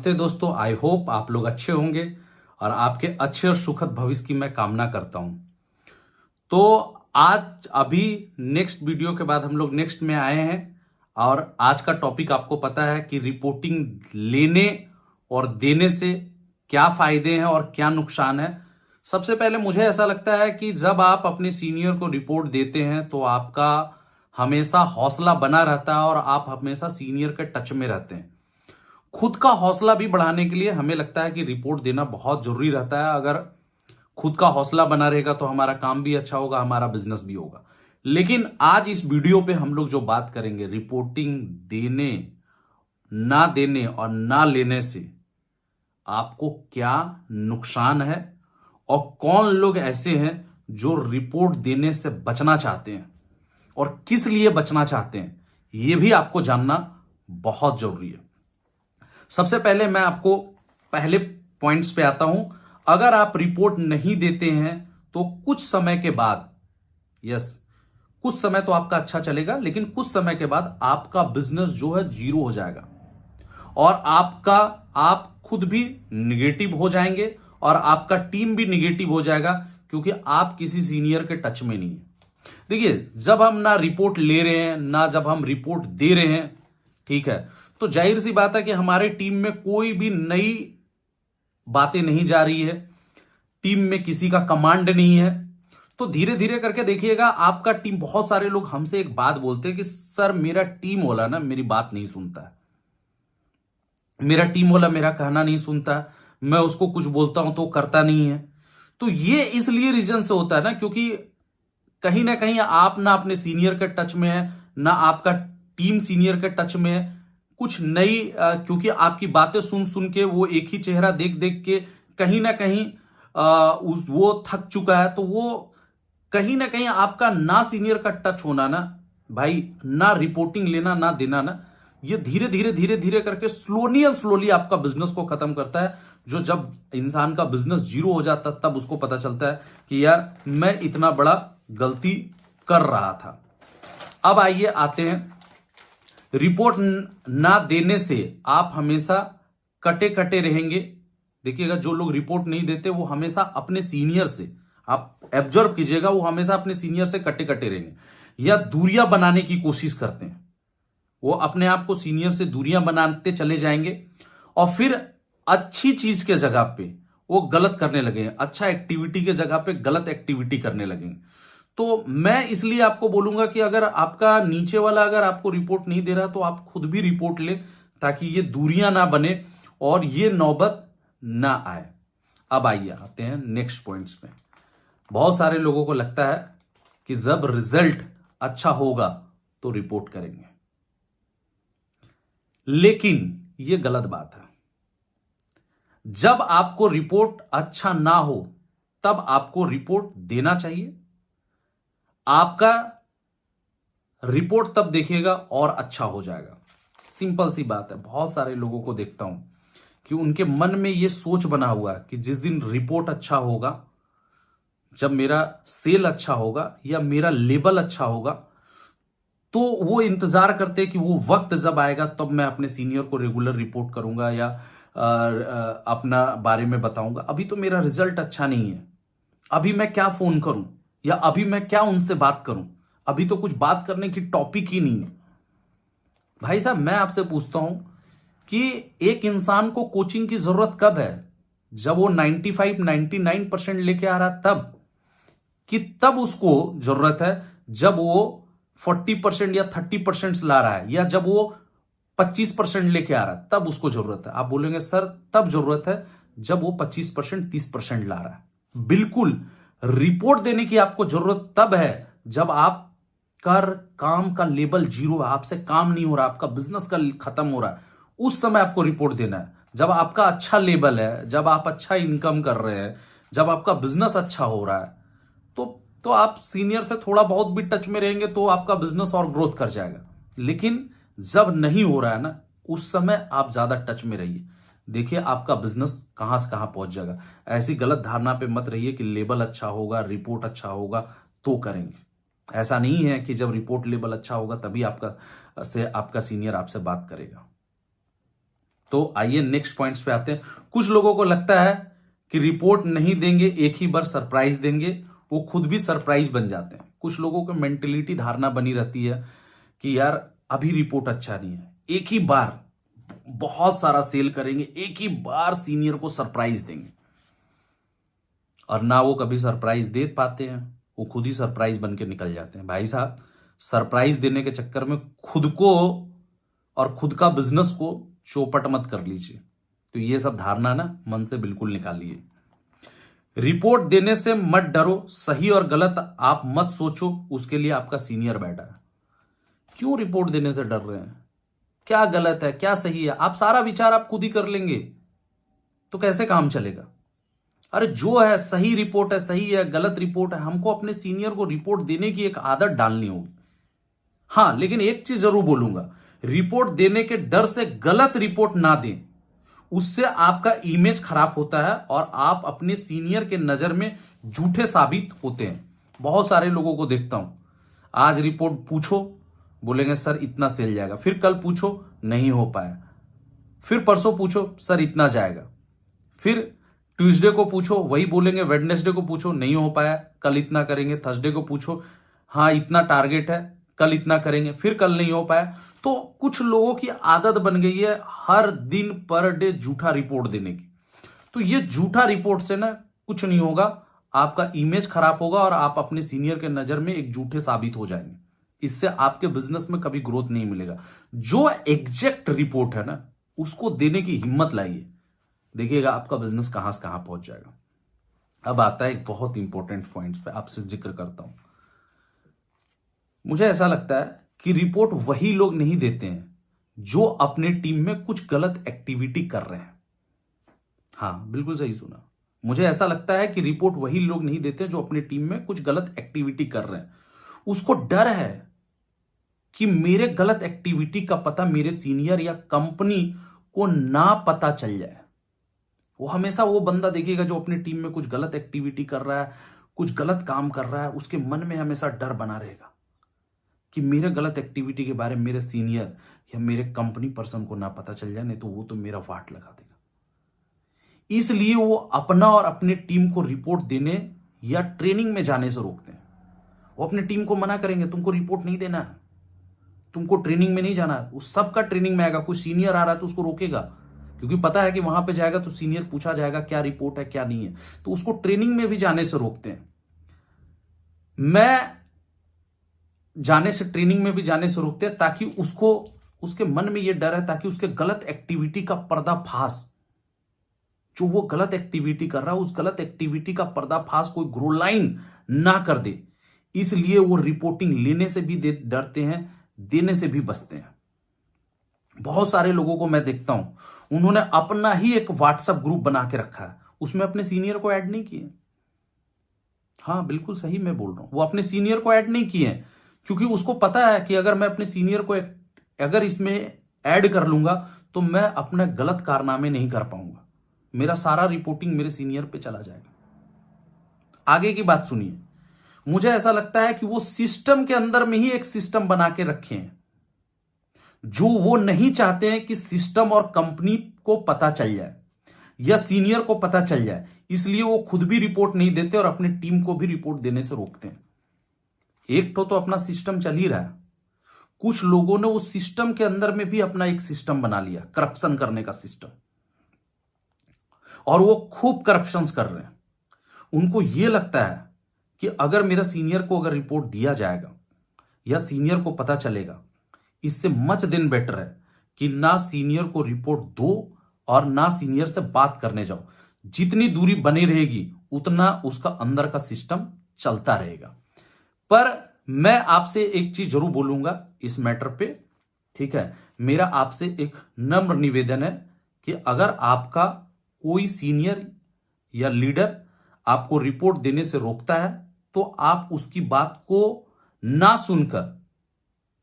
नमस्ते दोस्तों, I hope आप लोग अच्छे होंगे और आपके अच्छे और सुखद भविष्य की मैं कामना करता हूं। तो आज अभी नेक्स्ट वीडियो के बाद हम लोग नेक्स्ट में आए हैं और आज का टॉपिक आपको पता है कि रिपोर्टिंग लेने और देने से क्या फायदे हैं और क्या नुकसान है। सबसे पहले मुझे ऐसा लगता है कि जब आप अपने सीनियर को रिपोर्ट देते हैं तो आपका हमेशा हौसला बना रहता है और आप हमेशा सीनियर के टच में रहते हैं। खुद का हौसला भी बढ़ाने के लिए हमें लगता है कि रिपोर्ट देना बहुत जरूरी रहता है। अगर खुद का हौसला बना रहेगा तो हमारा काम भी अच्छा होगा, हमारा बिजनेस भी होगा। लेकिन आज इस वीडियो पे हम लोग जो बात करेंगे, रिपोर्टिंग देने, ना देने और ना लेने से आपको क्या नुकसान है और कौन लोग ऐसे हैं जो रिपोर्ट देने से बचना चाहते हैं और किस लिए बचना चाहते हैं, यह भी आपको जानना बहुत जरूरी है। सबसे पहले मैं आपको पहले पॉइंट्स पे आता हूं। अगर आप रिपोर्ट नहीं देते हैं तो कुछ समय के बाद, कुछ समय तो आपका अच्छा चलेगा, लेकिन कुछ समय के बाद आपका बिजनेस जो है जीरो हो जाएगा और आप खुद भी निगेटिव हो जाएंगे और आपका टीम भी निगेटिव हो जाएगा, क्योंकि आप किसी सीनियर के टच में नहीं है। देखिए, जब हम ना रिपोर्ट ले रहे हैं ना जब हम रिपोर्ट दे रहे हैं, ठीक है, तो जाहिर सी बात है कि हमारे टीम में कोई भी नई बातें नहीं जा रही है, टीम में किसी का कमांड नहीं है। तो धीरे धीरे करके देखिएगा, आपका टीम, बहुत सारे लोग हमसे एक बात बोलते हैं कि सर मेरा टीम वाला ना मेरी बात नहीं सुनता है, मेरा टीम वाला मेरा कहना नहीं सुनता, मैं उसको कुछ बोलता हूं तो करता नहीं है। तो ये इसलिए रीजन से होता है ना, क्योंकि कहीं ना कहीं आप ना अपने सीनियर के टच में है, ना आपका टीम सीनियर के टच में है। कुछ नई क्योंकि आपकी बातें सुन सुन के, वो एक ही चेहरा देख देख के कहीं ना कहीं वो थक चुका है। तो वो कहीं ना कहीं आपका ना सीनियर का टच होना ना भाई, ना रिपोर्टिंग लेना ना देना ना, ये धीरे धीरे धीरे धीरे करके स्लोली एंड स्लोली आपका बिजनेस को खत्म करता है। जो जब इंसान का बिजनेस जीरो हो जाता है तब उसको पता चलता है कि यार मैं इतना बड़ा गलती कर रहा था। अब आइए आते हैं, रिपोर्ट ना देने से आप हमेशा कटे कटे रहेंगे। देखिएगा, जो लोग रिपोर्ट नहीं देते वो हमेशा अपने सीनियर से, आप ऑब्जर्व कीजिएगा, वो हमेशा अपने सीनियर से कटे कटे रहेंगे या दूरियां बनाने की कोशिश करते हैं। वो अपने आप को सीनियर से दूरियां बनाते चले जाएंगे और फिर अच्छी चीज के जगह पे वो गलत करने लगेंगे, अच्छा एक्टिविटी के जगह पे गलत एक्टिविटी करने लगेंगे। तो मैं इसलिए आपको बोलूंगा कि अगर आपका नीचे वाला अगर आपको रिपोर्ट नहीं दे रहा तो आप खुद भी रिपोर्ट ले, ताकि ये दूरियां ना बने और ये नौबत ना आए। अब आइए आते हैं नेक्स्ट पॉइंट्स पे। बहुत सारे लोगों को लगता है कि जब रिजल्ट अच्छा होगा तो रिपोर्ट करेंगे, लेकिन ये गलत बात है। जब आपको रिपोर्ट अच्छा ना हो तब आपको रिपोर्ट देना चाहिए। आपका रिपोर्ट तब देखिएगा और अच्छा हो जाएगा। सिंपल सी बात है। बहुत सारे लोगों को देखता हूं कि उनके मन में यह सोच बना हुआ है कि जिस दिन रिपोर्ट अच्छा होगा, जब मेरा सेल अच्छा होगा या मेरा लेबल अच्छा होगा, तो वो इंतजार करते हैं कि वो वक्त जब आएगा तब मैं अपने सीनियर को रेगुलर रिपोर्ट करूंगा या अपना बारे में बताऊंगा। अभी तो मेरा रिजल्ट अच्छा नहीं है, अभी मैं क्या फोन करूं या अभी मैं क्या उनसे बात करूं, अभी तो कुछ बात करने की टॉपिक ही नहीं है। भाई साहब, मैं आपसे पूछता हूं कि एक इंसान को कोचिंग की जरूरत कब है? जब वो 95-99% लेके आ रहा, तब कि तब उसको जरूरत है जब वो 40% या 30% ला रहा है, या जब वो 25% लेके आ रहा है तब उसको जरूरत है। आप बोलेंगे सर तब जरूरत है जब वो 25% 30% ला रहा है। बिल्कुल, रिपोर्ट देने की आपको जरूरत तब है जब आप कर काम का लेवल जीरो है, आपसे काम नहीं हो रहा, आपका बिजनेस का खत्म हो रहा है, उस समय आपको रिपोर्ट देना है। जब आपका अच्छा लेवल है, जब आप अच्छा इनकम कर रहे हैं, जब आपका बिजनेस अच्छा हो रहा है, तो आप सीनियर से थोड़ा बहुत भी टच में रहेंगे तो आपका बिजनेस और ग्रोथ कर जाएगा। लेकिन जब नहीं हो रहा है ना, उस समय आप ज्यादा टच में रहिए। देखिए आपका बिजनेस कहां से कहां पहुंच जाएगा। ऐसी गलत धारणा पे मत रहिए कि लेवल अच्छा होगा, रिपोर्ट अच्छा होगा तो करेंगे। ऐसा नहीं है कि जब रिपोर्ट लेवल अच्छा होगा तभी आपका सीनियर आपसे बात करेगा। तो आइए नेक्स्ट पॉइंट्स पे आते हैं। कुछ लोगों को लगता है कि रिपोर्ट नहीं देंगे, एक ही बार सरप्राइज देंगे, वो खुद भी सरप्राइज बन जाते हैं। कुछ लोगों को मेंटेलिटी धारणा बनी रहती है कि यार अभी रिपोर्ट अच्छा नहीं है, एक ही बार बहुत सारा सेल करेंगे, एक ही बार सीनियर को सरप्राइज देंगे, और ना वो कभी सरप्राइज दे पाते हैं, वो खुद ही सरप्राइज बन के निकल जाते हैं। भाई साहब, सरप्राइज देने के चक्कर में खुद को और खुद का बिजनेस को चौपट मत कर लीजिए। तो ये सब धारणा ना मन से बिल्कुल निकालिए। रिपोर्ट देने से मत डरो, सही और गलत आप मत सोचो, उसके लिए आपका सीनियर बैठा है। क्यों रिपोर्ट देने से डर रहे हैं? क्या गलत है, क्या सही है, आप सारा विचार आप खुद ही कर लेंगे तो कैसे काम चलेगा? अरे जो है सही रिपोर्ट है, सही है, गलत रिपोर्ट है, हमको अपने सीनियर को रिपोर्ट देने की एक आदत डालनी होगी। हां, लेकिन एक चीज जरूर बोलूंगा, रिपोर्ट देने के डर से गलत रिपोर्ट ना दें, उससे आपका इमेज खराब होता है और आप अपने सीनियर के नजर में झूठे साबित होते हैं। बहुत सारे लोगों को देखता हूं, आज रिपोर्ट पूछो बोलेंगे सर इतना सेल जाएगा, फिर कल पूछो नहीं हो पाया, फिर परसों पूछो सर इतना जाएगा, फिर ट्यूसडे को पूछो वही बोलेंगे, वेडनेसडे को पूछो नहीं हो पाया, कल इतना करेंगे, थर्सडे को पूछो हाँ इतना टारगेट है, कल इतना करेंगे, फिर कल नहीं हो पाया। तो कुछ लोगों की आदत बन गई है हर दिन पर डे झूठा रिपोर्ट देने की। तो ये झूठा रिपोर्ट से ना कुछ नहीं होगा, आपका इमेज खराब होगा और आप अपने सीनियर के नजर में एक झूठे साबित हो जाएंगे। इससे आपके बिजनेस में कभी ग्रोथ नहीं मिलेगा। जो एग्जैक्ट रिपोर्ट है ना, उसको देने की हिम्मत लाइए, देखिएगा आपका बिजनेस कहां से कहां पहुंच जाएगा। अब आता है एक बहुत इंपॉर्टेंट पॉइंट पे आपसे जिक्र करता हूं। मुझे ऐसा लगता है कि रिपोर्ट वही लोग नहीं देते हैं जो अपने टीम में कुछ गलत एक्टिविटी कर रहे हैं। हां, बिल्कुल सही सुना। मुझे ऐसा लगता है कि रिपोर्ट वही लोग नहीं देते जो अपने टीम में कुछ गलत एक्टिविटी कर रहे हैं। उसको डर है कि मेरे गलत एक्टिविटी का पता मेरे सीनियर या कंपनी को ना पता चल जाए। वो हमेशा वो बंदा देखिएगा जो अपनी टीम में कुछ गलत एक्टिविटी कर रहा है, कुछ गलत काम कर रहा है, उसके मन में हमेशा डर बना रहेगा कि मेरे गलत एक्टिविटी के बारे में मेरे सीनियर या मेरे कंपनी पर्सन को ना पता चल जाए, नहीं तो वो तो मेरा वाट लगा देगा। इसलिए वो अपना और अपने टीम को रिपोर्ट देने या ट्रेनिंग में जाने से रोकते हैं। वो अपने टीम को मना करेंगे, तुमको रिपोर्ट नहीं देना है, तुमको ट्रेनिंग में नहीं जाना है। उस सबका ट्रेनिंग में आएगा, कोई सीनियर आ रहा है तो उसको रोकेगा, क्योंकि पता है कि वहां पे जाएगा तो सीनियर पूछा जाएगा क्या रिपोर्ट है क्या नहीं है, तो उसको ट्रेनिंग में भी जाने से रोकते हैं। मैं जाने से, ट्रेनिंग में भी जाने से रोकते हैं ताकि उसको, उसके मन में यह डर है ताकि उसके गलत एक्टिविटी का पर्दाफाश, जो वो गलत एक्टिविटी कर रहा है उस गलत एक्टिविटी का पर्दाफाश कोई ग्रो लाइन ना कर दे। इसलिए वो रिपोर्टिंग लेने से भी डरते हैं, देने से भी बचते हैं। बहुत सारे लोगों को मैं देखता हूं, उन्होंने अपना ही एक व्हाट्सएप ग्रुप बना के रखा है, उसमें अपने सीनियर को ऐड नहीं किए। हां, बिल्कुल सही मैं बोल रहा हूं, वो अपने सीनियर को ऐड नहीं किए, क्योंकि उसको पता है कि अगर मैं अपने सीनियर को अगर इसमें ऐड कर लूंगा तो मैं अपना गलत कारनामे नहीं कर पाऊंगा, मेरा सारा रिपोर्टिंग मेरे सीनियर पे चला जाएगा। आगे की बात सुनिए। मुझे ऐसा लगता है कि वो सिस्टम के अंदर में ही एक सिस्टम बना के रखे हैं, जो वो नहीं चाहते हैं कि सिस्टम और कंपनी को पता चल जाए या सीनियर को पता चल जाए। इसलिए वो खुद भी रिपोर्ट नहीं देते और अपनी टीम को भी रिपोर्ट देने से रोकते हैं। एक तो अपना सिस्टम चल ही रहा है, कुछ लोगों ने उस सिस्टम के अंदर में भी अपना एक सिस्टम बना लिया, करप्शन करने का सिस्टम, और वो खूब करप्शंस कर रहे हैं। उनको यह लगता है कि अगर मेरा सीनियर को अगर रिपोर्ट दिया जाएगा या सीनियर को पता चलेगा, इससे मच दिन बेटर है कि ना सीनियर को रिपोर्ट दो और ना सीनियर से बात करने जाओ। जितनी दूरी बनी रहेगी उतना उसका अंदर का सिस्टम चलता रहेगा। पर मैं आपसे एक चीज जरूर बोलूंगा इस मैटर पे, ठीक है? मेरा आपसे एक नम्र निवेदन है कि अगर आपका कोई सीनियर या लीडर आपको रिपोर्ट देने से रोकता है तो आप उसकी बात को ना सुनकर,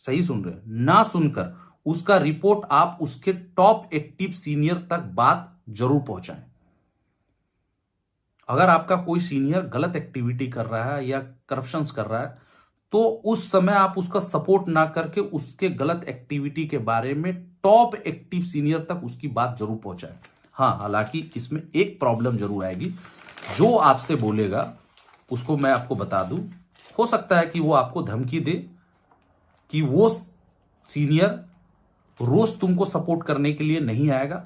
सही सुन रहे हैं, ना सुनकर उसका रिपोर्ट आप उसके टॉप एक्टिव सीनियर तक बात जरूर पहुंचाएं। अगर आपका कोई सीनियर गलत एक्टिविटी कर रहा है या करप्शंस कर रहा है तो उस समय आप उसका सपोर्ट ना करके उसके गलत एक्टिविटी के बारे में टॉप एक्टिव सीनियर तक उसकी बात जरूर पहुंचाए। हाँ, हालांकि इसमें एक प्रॉब्लम जरूर आएगी। जो आपसे बोलेगा उसको मैं आपको बता दूं, हो सकता है कि वो आपको धमकी दे कि वो सीनियर रोज तुमको सपोर्ट करने के लिए नहीं आएगा,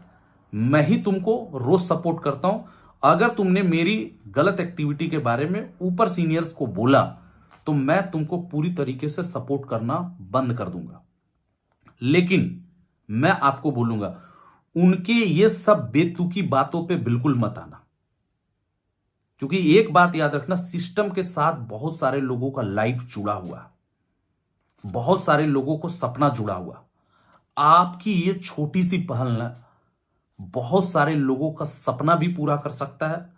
मैं ही तुमको रोज सपोर्ट करता हूं। अगर तुमने मेरी गलत एक्टिविटी के बारे में ऊपर सीनियर्स को बोला तो मैं तुमको पूरी तरीके से सपोर्ट करना बंद कर दूंगा। लेकिन मैं आपको बोलूंगा, उनके ये सब बेतुकी बातों पे बिल्कुल मत आना, क्योंकि एक बात याद रखना, सिस्टम के साथ बहुत सारे लोगों का लाइफ जुड़ा हुआ, बहुत सारे लोगों को सपना जुड़ा हुआ। आपकी ये छोटी सी पहल ना बहुत सारे लोगों का सपना भी पूरा कर सकता है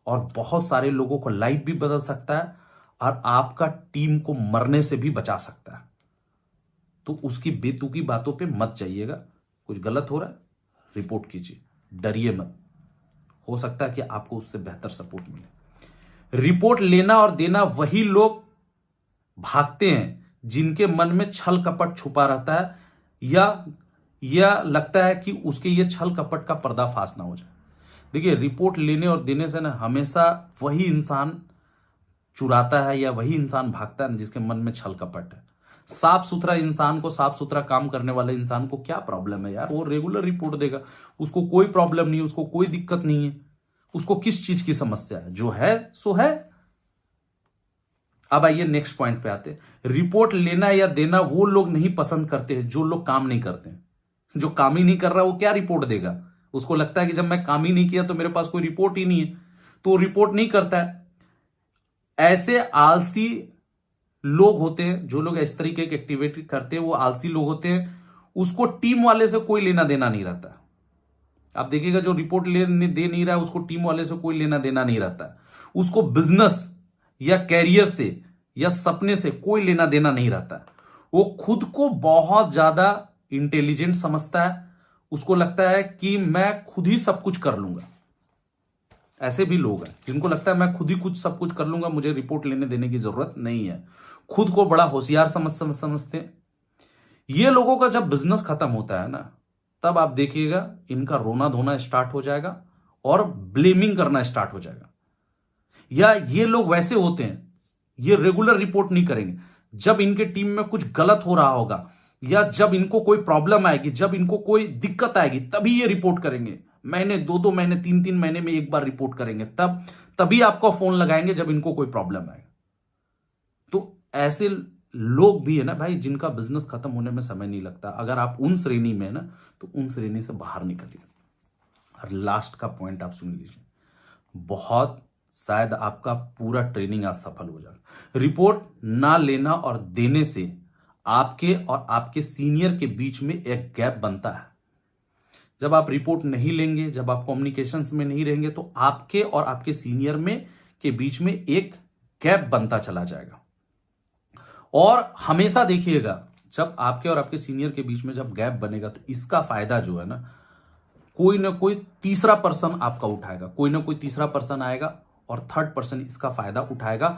और बहुत सारे लोगों को लाइफ भी बदल सकता है और आपका टीम को मरने से भी बचा सकता है। तो उसकी बेतुकी बातों पे मत जाइएगा। कुछ गलत हो रहा है, रिपोर्ट कीजिए, डरिए मत। हो सकता है कि आपको उससे बेहतर सपोर्ट मिले। रिपोर्ट लेना और देना वही लोग भागते हैं जिनके मन में छल कपट छुपा रहता है, या लगता है कि उसके ये छल कपट का पर्दाफाश ना हो जाए। देखिए, रिपोर्ट लेने और देने से ना हमेशा वही इंसान चुराता है या वही इंसान भागता है जिसके मन में छल कपट है। साफ सुथरा इंसान को, साफ सुथरा काम करने वाले इंसान को क्या प्रॉब्लम है यार, वो रेगुलर रिपोर्ट देगा, उसको कोई प्रॉब्लम नहीं है, उसको कोई दिक्कत नहीं है। उसको किस चीज की समस्या है? जो है सो है। अब आइए नेक्स्ट पॉइंट पे आते हैं। रिपोर्ट लेना या देना वो लोग नहीं पसंद करते हैं जो लोग काम नहीं करते हैं। जो काम ही नहीं कर रहा वो क्या रिपोर्ट देगा? उसको लगता है कि जब मैं काम ही नहीं किया तो मेरे पास कोई रिपोर्ट ही नहीं है, तो वो रिपोर्ट नहीं करता है। ऐसे आलसी लोग होते हैं, जो लोग इस तरीके की एक्टिविटी करते हैं वो आलसी लोग होते हैं। उसको टीम वाले से कोई लेना देना नहीं रहता। आप देखिएगा, जो रिपोर्ट लेने दे नहीं रहा है उसको टीम वाले से कोई लेना देना नहीं रहता। उसको बिजनेस या कैरियर से या सपने से कोई लेना देना नहीं रहता। वो खुद को बहुत ज्यादा इंटेलिजेंट समझता है। उसको लगता है कि मैं खुद ही सब कुछ कर लूंगा। ऐसे भी लोग हैं जिनको लगता है मैं खुद ही कुछ सब कुछ कर लूंगा, मुझे रिपोर्ट लेने देने की जरूरत नहीं है। खुद को बड़ा होशियार समझते हैं। ये लोगों का जब बिजनेस खत्म होता है ना, तब आप देखिएगा इनका रोना धोना स्टार्ट हो जाएगा और ब्लेमिंग करना स्टार्ट हो जाएगा। या ये लोग वैसे होते हैं, ये रेगुलर रिपोर्ट नहीं करेंगे। जब इनके टीम में कुछ गलत हो रहा होगा या जब इनको कोई प्रॉब्लम आएगी, जब इनको कोई दिक्कत आएगी, तभी ये रिपोर्ट करेंगे। महीने 2-2 महीने 3-3 महीने में एक बार रिपोर्ट करेंगे। तभी आपको फोन लगाएंगे जब इनको कोई प्रॉब्लम आएगा। तो ऐसे लोग भी है ना भाई, जिनका बिजनेस खत्म होने में समय नहीं लगता। अगर आप उन श्रेणी में है ना, तो उन श्रेणी से बाहर निकलिए। और लास्ट का पॉइंट आप सुन लीजिए, बहुत शायद आपका पूरा ट्रेनिंग आज सफल हो जाए। रिपोर्ट ना लेना और देने से आपके और आपके सीनियर के बीच में एक गैप बनता है। जब आप रिपोर्ट नहीं लेंगे, जब आप कम्युनिकेशंस में नहीं रहेंगे, तो आपके और आपके सीनियर में के बीच में एक गैप बनता चला जाएगा। और हमेशा देखिएगा, जब आपके और आपके सीनियर के बीच में जब गैप बनेगा, तो इसका फायदा जो है ना, कोई ना कोई तीसरा पर्सन आपका उठाएगा। कोई ना कोई तीसरा पर्सन आएगा और थर्ड पर्सन इसका फायदा उठाएगा।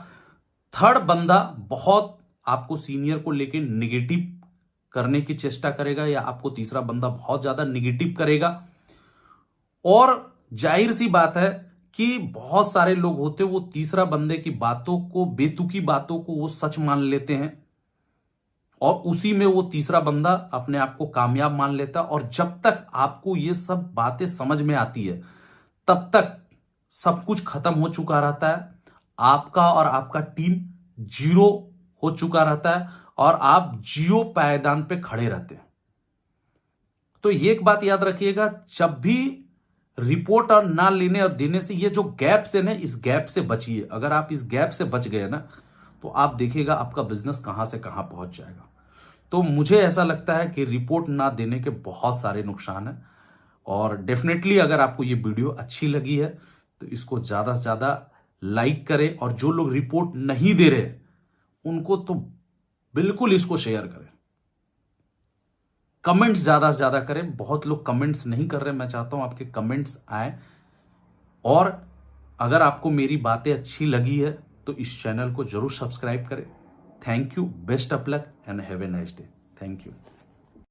थर्ड बंदा बहुत आपको सीनियर को लेके निगेटिव करने की चेष्टा करेगा, या आपको तीसरा बंदा बहुत ज्यादा निगेटिव करेगा। और जाहिर सी बात है कि बहुत सारे लोग होते हैं, वो तीसरा बंदे की बातों को, बेतुकी बातों को वो सच मान लेते हैं और उसी में वो तीसरा बंदा अपने आप को कामयाब मान लेता है। और जब तक आपको ये सब बातें समझ में आती है, तब तक सब कुछ खत्म हो चुका रहता है। आपका और आपका टीम जीरो हो चुका रहता है और आप जियो पायदान पे खड़े रहते हैं। तो ये एक बात याद रखिएगा, जब भी रिपोर्ट और ना लेने और देने से ये जो गैप से ना, इस गैप से बचिए। अगर आप इस गैप से बच गए ना, तो आप देखिएगा आपका बिजनेस कहां से कहां पहुंच जाएगा। तो मुझे ऐसा लगता है कि रिपोर्ट ना देने के बहुत सारे नुकसान हैं। और डेफिनेटली अगर आपको ये वीडियो अच्छी लगी है तो इसको ज्यादा से ज्यादा लाइक करें, और जो लोग रिपोर्ट नहीं दे रहे उनको तो बिल्कुल इसको शेयर करें। कमेंट्स ज्यादा से ज्यादा करें। बहुत लोग कमेंट्स नहीं कर रहे, मैं चाहता हूं आपके कमेंट्स आए। और अगर आपको मेरी बातें अच्छी लगी है तो इस चैनल को जरूर सब्सक्राइब करें। Thank you, best of luck and have a nice day. Thank you.